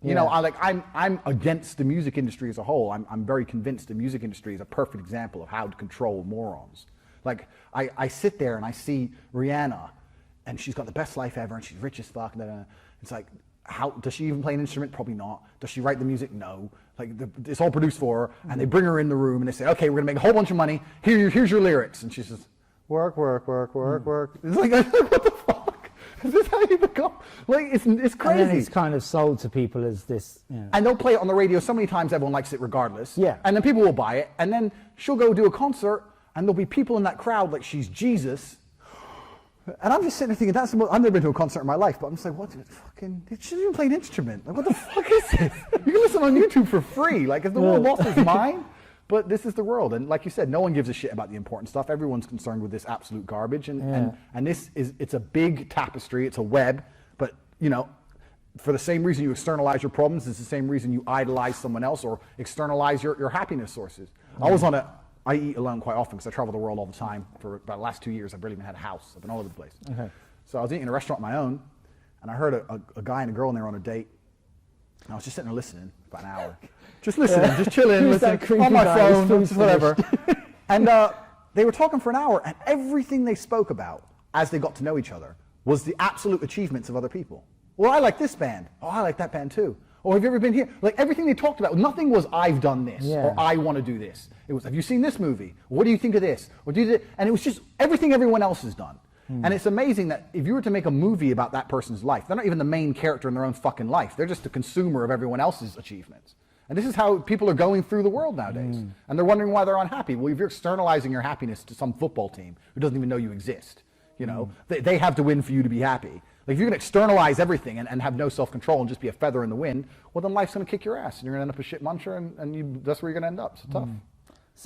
You know, I'm against the music industry as a whole. I'm very convinced the music industry is a perfect example of how to control morons. Like, I sit there and I see Rihanna, and she's got the best life ever, and she's rich as fuck. And it's like, how does she even play an instrument? Probably not. Does she write the music? No. Like, it's all produced for her, and they bring her in the room and they say, okay, we're gonna make a whole bunch of money. Here's your lyrics, and she says, work, work, work, work, work. It's like, what the fuck? Is this how you become? Like, it's crazy. And then it's kind of sold to people as this, you know. And they'll play it on the radio so many times, everyone likes it regardless. Yeah. And then people will buy it, and then she'll go do a concert, and there'll be people in that crowd like she's Jesus. And I'm just sitting there thinking, I've never been to a concert in my life, but I'm just like, what the fucking, she doesn't even play an instrument. Like, what the fuck is this? You can listen on YouTube for free. Like, has the world lost its mind? But this is the world. And like you said, no one gives a shit about the important stuff. Everyone's concerned with this absolute garbage. And this is, it's a big tapestry, it's a web, but you know, for the same reason you externalize your problems, it's the same reason you idolize someone else or externalize your happiness sources. I eat alone quite often because I travel the world all the time. For about the last 2 years, I've barely even had a house. I've been all over the place. Okay. So I was eating in a restaurant of my own, and I heard a guy and a girl, and they were on a date. And I was just sitting there listening for about an hour. Just listening, just chilling, listening, on my phone, just whatever. And they were talking for an hour, and everything they spoke about as they got to know each other was the absolute achievements of other people. Well, I like this band. Oh, I like that band too. Or have you ever been here? Like, everything they talked about, nothing was I've done this or I want to do this. It was, have you seen this movie? What do you think of this? Or do you, and it was just everything everyone else has done. And it's amazing that if you were to make a movie about that person's life, they're not even the main character in their own fucking life. They're just a consumer of everyone else's achievements. And this is how people are going through the world nowadays. And they're wondering why they're unhappy. Well, if you're externalizing your happiness to some football team who doesn't even know you exist, you know, they have to win for you to be happy. Like, if you're going to externalize everything and have no self-control and just be a feather in the wind, well, then life's going to kick your ass, and you're going to end up a shit muncher, and that's where you're going to end up. So tough.